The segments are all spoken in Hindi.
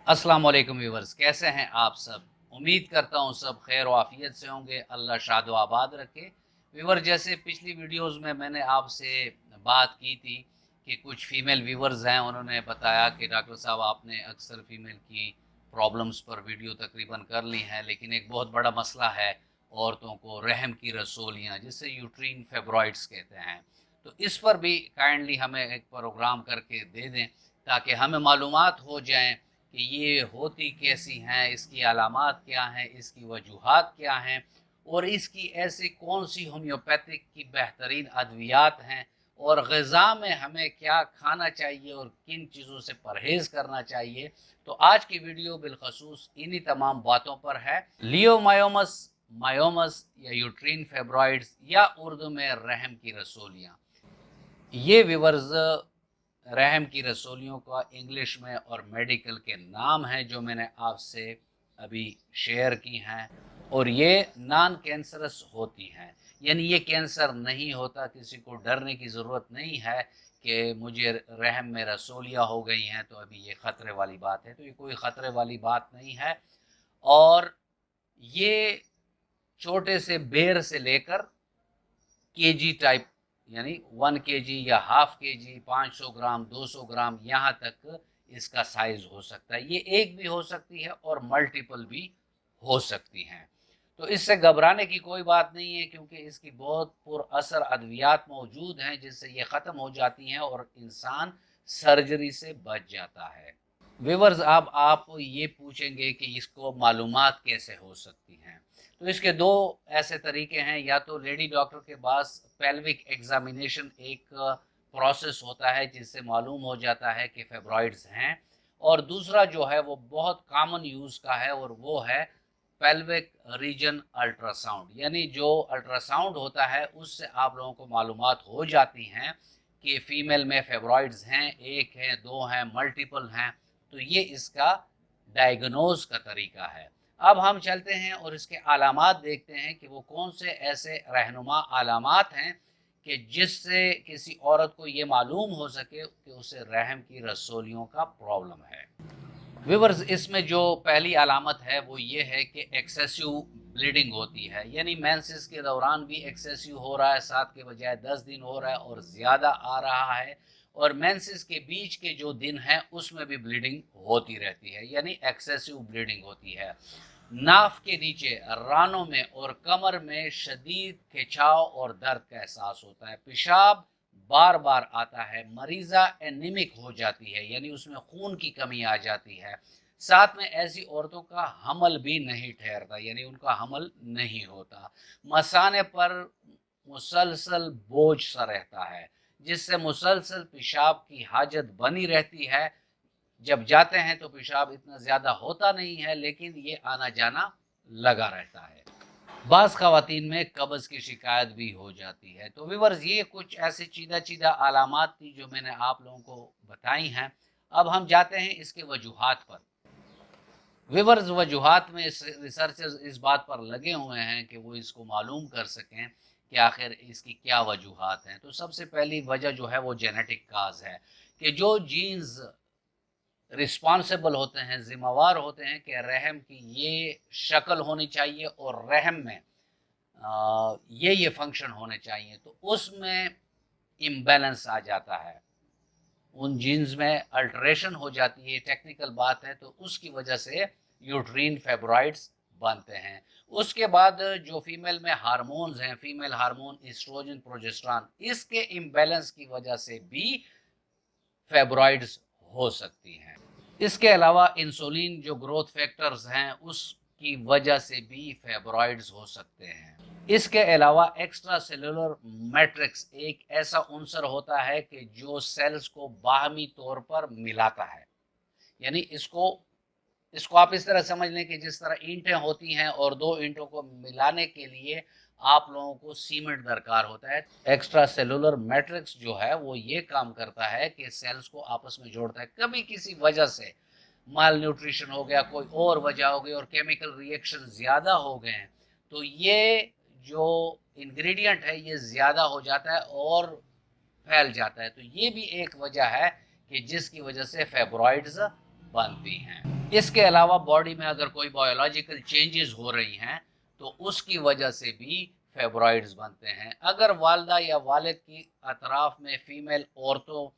अस्सलाम वालेकुम व्यूवर्स, कैसे हैं आप सब। उम्मीद करता हूँ सब खैर आफियत से होंगे। अल्लाह शाद व आबाद रखे। व्यूवर, जैसे पिछली वीडियोस में मैंने आपसे बात की थी कि कुछ फ़ीमेल व्यूवर्स हैं, उन्होंने बताया कि डॉक्टर साहब आपने अक्सर फ़ीमेल की प्रॉब्लम्स पर वीडियो तकरीबन कर ली हैं, लेकिन एक बहुत बड़ा मसला है औरतों को रहम की रसोलियाँ, जिसे यूट्रीन फेब्रॉइड्स कहते हैं। तो इस पर भी काइंडली हमें एक प्रोग्राम करके दे दें ताकि हमें मालूमात हो जाएं कि ये होती कैसी हैं, इसकी अलामात क्या हैं, इसकी वजूहात क्या हैं और इसकी ऐसी कौन सी होम्योपैथिक की बेहतरीन अद्वियात हैं और ग़िज़ा में हमें क्या खाना चाहिए और किन चीज़ों से परहेज़ करना चाहिए। तो आज की वीडियो बिलखसूस इन्हीं तमाम बातों पर है। लियोमायोमस, मायोमस या यूट्रीन फेब्रॉइड्स या उर्दू में रहम की रसोलियाँ, ये विवर्स रहम की रसोलियों का इंग्लिश में और मेडिकल के नाम हैं जो मैंने आपसे अभी शेयर की हैं। और ये नॉन कैंसरस होती हैं, यानी ये कैंसर नहीं होता। किसी को डरने की ज़रूरत नहीं है कि मुझे रहम में रसोलियाँ हो गई हैं तो अभी ये ख़तरे वाली बात है। तो ये कोई ख़तरे वाली बात नहीं है। और ये छोटे से बेर से लेकर केजी टाइप, यानी 1 केजी या हाफ केजी, 500 ग्राम, 200 ग्राम, यहाँ तक इसका साइज हो सकता है। ये एक भी हो सकती है और मल्टीपल भी हो सकती हैं। तो इससे घबराने की कोई बात नहीं है, क्योंकि इसकी बहुत पुरअसर अद्वियात मौजूद हैं जिससे ये ख़त्म हो जाती हैं और इंसान सर्जरी से बच जाता है। व्यूअर्स, अब आप ये पूछेंगे कि इसको मालूमात कैसे हो सकती हैं। तो इसके दो ऐसे तरीके हैं। या तो लेडी डॉक्टर के पास पेल्विक एग्जामिनेशन एक प्रोसेस होता है जिससे मालूम हो जाता है कि फेब्रॉइड्स हैं, और दूसरा जो है वो बहुत कॉमन यूज़ का है और वो है पेल्विक रीजन अल्ट्रासाउंड। यानी जो अल्ट्रासाउंड होता है उससे आप लोगों को मालूमात हो जाती हैं कि फ़ीमेल में फेब्रॉइड्स हैं, एक हैं, दो हैं, मल्टीपल हैं। तो ये इसका डायग्नोज का तरीका है। अब हम चलते हैं और इसके अलामात देखते हैं कि वो कौन से ऐसे रहनुमा अलामात हैं कि जिससे किसी औरत को ये मालूम हो सके कि उसे रहम की रसोलियों का प्रॉब्लम है। व्यूवर्स, इसमें जो पहली अलामत है वो ये है कि एक्सेसिव ब्लीडिंग होती है, यानी मेंसेस के दौरान भी एक्सेसिव हो रहा है, 7 के बजाय 10 दिन हो रहा है और ज़्यादा आ रहा है। और मेंसेस के बीच के जो दिन हैं उसमें भी ब्लीडिंग होती रहती है, यानी एक्सेसिव ब्लीडिंग होती है। नाफ के नीचे, रानों में और कमर में शदीद खिंचाव और दर्द का एहसास होता है। पेशाब बार बार आता है। मरीज़ा एनीमिक हो जाती है, यानी उसमें खून की कमी आ जाती है। साथ में ऐसी औरतों का हमल भी नहीं ठहरता, यानी उनका हमल नहीं होता। मसाने पर मुसलसल बोझ सा रहता है, जिससे मुसलसल पेशाब की हाजत बनी रहती है। जब जाते हैं तो पेशाब इतना ज़्यादा होता नहीं है, लेकिन ये आना जाना लगा रहता है। बाज़ ख़वातीन में कब्ज़ की शिकायत भी हो जाती है। तो व्यूअर्स, ये कुछ ऐसी चीदा चीदा अलामात थी जो मैंने आप लोगों को बताई हैं। अब हम जाते हैं इसके वजूहात पर। व्यूअर्स, वजूहात में रिसर्चर्स इस बात पर लगे हुए हैं कि वो इसको मालूम कर सकें कि आखिर इसकी क्या वजूहात हैं। तो सबसे पहली वजह जो है वो जेनेटिक काज है कि जो जीन्स रिस्पॉन्सिबल होते हैं, ज़िम्मेवार होते हैं कि रहम की ये शक्ल होनी चाहिए और रहम में ये फंक्शन होने चाहिए, तो उसमें इम्बैलेंस आ जाता है, उन जीन्स में अल्टरेशन हो जाती है। टेक्निकल बात है, तो उसकी वजह से यूट्रीन फेब्रॉइड्स बनते हैं। उसके बाद जो फीमेल में हार्मोन्स हैं, फीमेल हार्मोन एस्ट्रोजन, प्रोजेस्टेरॉन, इसके इम्बैलेंस की वजह से भी फेब्रॉइड्स हो सकती हैं। इसके अलावा इंसुलिन जो ग्रोथ फैक्टर्स हैं उसकी वजह से भी फेब्रॉइड्स हो सकते हैं। इसके अलावा एक्स्ट्रा सेलुलर मैट्रिक्स एक ऐसा उनसर होता है कि जो सेल्स को बाहमी तौर पर मिलाता है। यानी इसको इसको आप इस तरह समझ लें कि जिस तरह ईंटें होती हैं और दो ईंटों को मिलाने के लिए आप लोगों को सीमेंट दरकार होता है। एक्स्ट्रा सेलुलर मैट्रिक्स जो है वो ये काम करता है कि सेल्स को आपस में जोड़ता है। कभी किसी वजह से माल न्यूट्रिशन हो गया, कोई और वजह हो गई और केमिकल रिएक्शन ज़्यादा हो गए हैं, तो ये जो इंग्रेडिएंट है ये ज़्यादा हो जाता है और फैल जाता है। तो ये भी एक वजह है कि जिसकी वजह से फेब्रॉइड्स बनती हैं। इसके अलावा बॉडी में अगर कोई बायोलॉजिकल चेंजेस हो रही हैं तो उसकी वजह से भी फेब्रॉइड्स बनते हैं। अगर वालदा या वालिद की अतराफ में फीमेल औरतों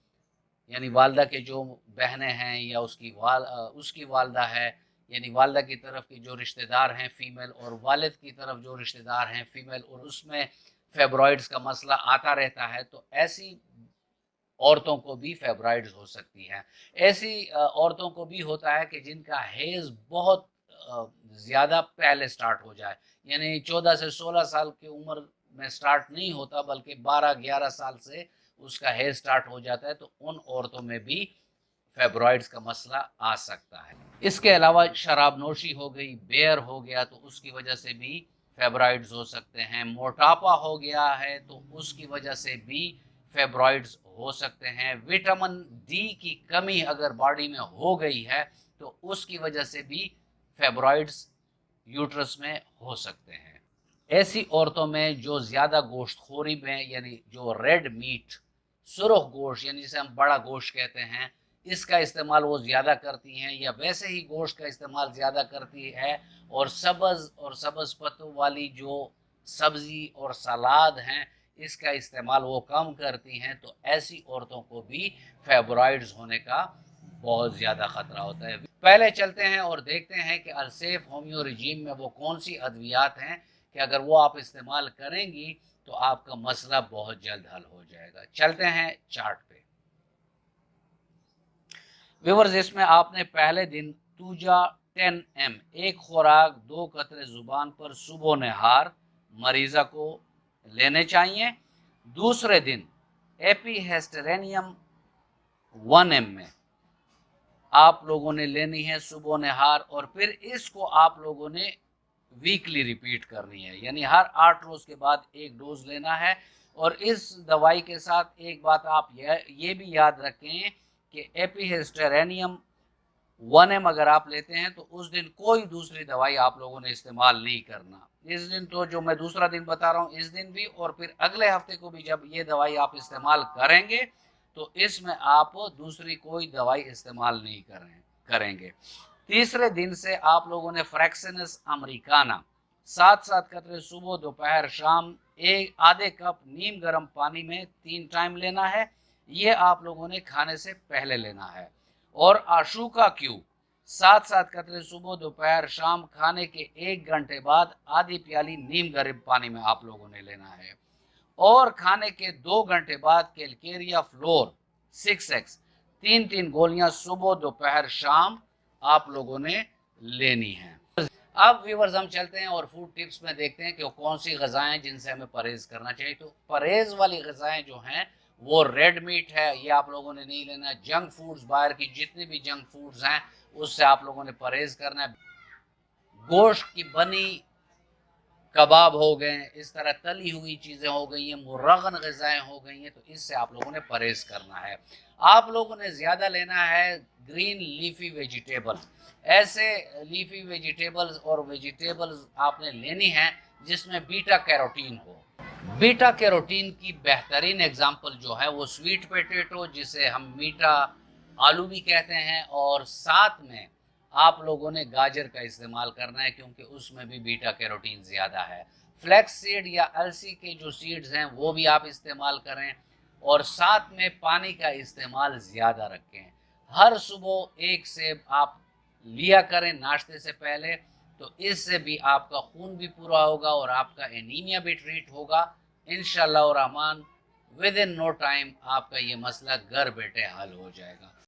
यानी वालदा के जो बहनें हैं या उसकी वालदा है, यानी वालदा की तरफ की जो रिश्तेदार हैं फीमेल और वालिद की तरफ जो रिश्तेदार हैं फीमेल, और उसमें फेब्रॉइड्स का मसला आता रहता है, तो ऐसी औरतों को भी फेब्रॉइड्स हो सकती हैं। ऐसी औरतों को भी होता है कि जिनका हेज़ बहुत ज़्यादा पहले स्टार्ट हो जाए, यानी 14 से 16 साल की उम्र में स्टार्ट नहीं होता बल्कि 12-11 साल से उसका हेज़ स्टार्ट हो जाता है, तो उन औरतों में भी फेब्रॉइड्स का मसला आ सकता है। इसके अलावा शराब नोशी हो गई, बेयर हो गया, तो उसकी वजह से भी फेब्रॉइड्स हो सकते हैं। मोटापा हो गया है तो उसकी वजह से भी फेब्रॉइड्स हो सकते हैं। विटामिन डी की कमी अगर बॉडी में हो गई है तो उसकी वजह से भी फेब्रॉइड्स यूट्रस में हो सकते हैं। ऐसी औरतों में जो ज़्यादा गोश्तखोरी में, यानी जो रेड मीट, सुर्ख गोश्त यानी जिसे हम बड़ा गोश्त कहते हैं, इसका इस्तेमाल वो ज़्यादा करती हैं, या वैसे ही गोश्त का इस्तेमाल ज़्यादा करती है, और सब्ज़ पत्तों वाली जो सब्ज़ी और सलाद हैं इसका इस्तेमाल वो कम करती हैं, तो ऐसी औरतों को भी फेब्रॉइड्स होने का बहुत ज़्यादा ख़तरा होता है। पहले चलते हैं और देखते हैं कि अलसेफ होम्यो रिजीम में वो कौन सी अद्वियात हैं कि अगर वो आप इस्तेमाल करेंगी तो आपका मसला बहुत जल्द हल हो जाएगा। चलते हैं चार्ट पे। व्यूअर्स, इसमें आपने पहले दिन तूजा 10 ml एक खुराक 2 कतरे जुबान पर सुबह नहार मरीज़ा को लेने चाहिए। दूसरे दिन एपीहेस्टेरेनियम 1 ml आप लोगों ने लेनी है सुबह नहार, और फिर इसको आप लोगों ने वीकली रिपीट करनी है, यानी हर 8 रोज के बाद एक डोज लेना है। और इस दवाई के साथ एक बात आप ये भी याद रखें कि एपीहेस्टेरेनियम 1 ml अगर आप लेते हैं तो उस दिन कोई दूसरी दवाई आप लोगों ने इस्तेमाल नहीं करना। इस दिन तो जो मैं दूसरा दिन बता रहा हूँ, इस दिन भी और फिर अगले हफ्ते को भी जब ये दवाई आप इस्तेमाल करेंगे तो इसमें आप दूसरी कोई दवाई इस्तेमाल नहीं करेंगे। तीसरे दिन से आप लोगों ने फ्रैक्सिनस अमेरिकाना 7-7 कतरे सुबह दोपहर शाम एक आधे कप नीम गर्म पानी में 3 टाइम लेना है। ये आप लोगों ने खाने से पहले लेना है। और आशुका क्यूब 7-7 कतरे सुबह दोपहर शाम खाने के 1 घंटे बाद आधी प्याली नीम गर्म पानी में आप लोगों ने लेना है। और खाने के 2 घंटे बाद कैलकेरिया फ्लोर 6x 3-3 गोलियां सुबह दोपहर शाम आप लोगों ने लेनी है। अब व्यूअर्स, हम चलते हैं और फूड टिप्स में देखते हैं कि कौन सी ग़िज़ाएं जिनसे हमें परहेज करना चाहिए। तो परहेज वाली ग़िज़ाएं जो हैं वो रेड मीट है, ये आप लोगों ने नहीं लेना। जंक फूड्स, बाहर की जितनी भी जंक फूड्स हैं उससे आप लोगों ने परहेज करना है। गोश्त की बनी कबाब हो गए, इस तरह तली हुई चीज़ें हो गई हैं, मुर्रगन ग़िज़ाएं हो गई हैं, तो इससे आप लोगों ने परहेज करना है। आप लोगों ने ज़्यादा लेना है ग्रीन लीफी वेजिटेबल्स। ऐसे लीफी वेजिटेबल्स और वेजिटेबल्स आपने लेनी है जिसमें बीटा कैरोटीन हो। बीटा कैरोटीन की बेहतरीन एग्जाम्पल जो है वो स्वीट पोटैटो, जिसे हम मीठा आलू भी कहते हैं, और साथ में आप लोगों ने गाजर का इस्तेमाल करना है क्योंकि उसमें भी बीटा कैरोटीन ज़्यादा है। फ्लैक्स सीड या अलसी के जो सीड्स हैं वो भी आप इस्तेमाल करें, और साथ में पानी का इस्तेमाल ज़्यादा रखें। हर सुबह 1 सेब आप लिया करें नाश्ते से पहले, तो इससे भी आपका खून भी पूरा होगा और आपका एनीमिया भी ट्रीट होगा। इंशाअल्लाह Rahman within no time आपका ये मसला घर बैठे हल हो जाएगा।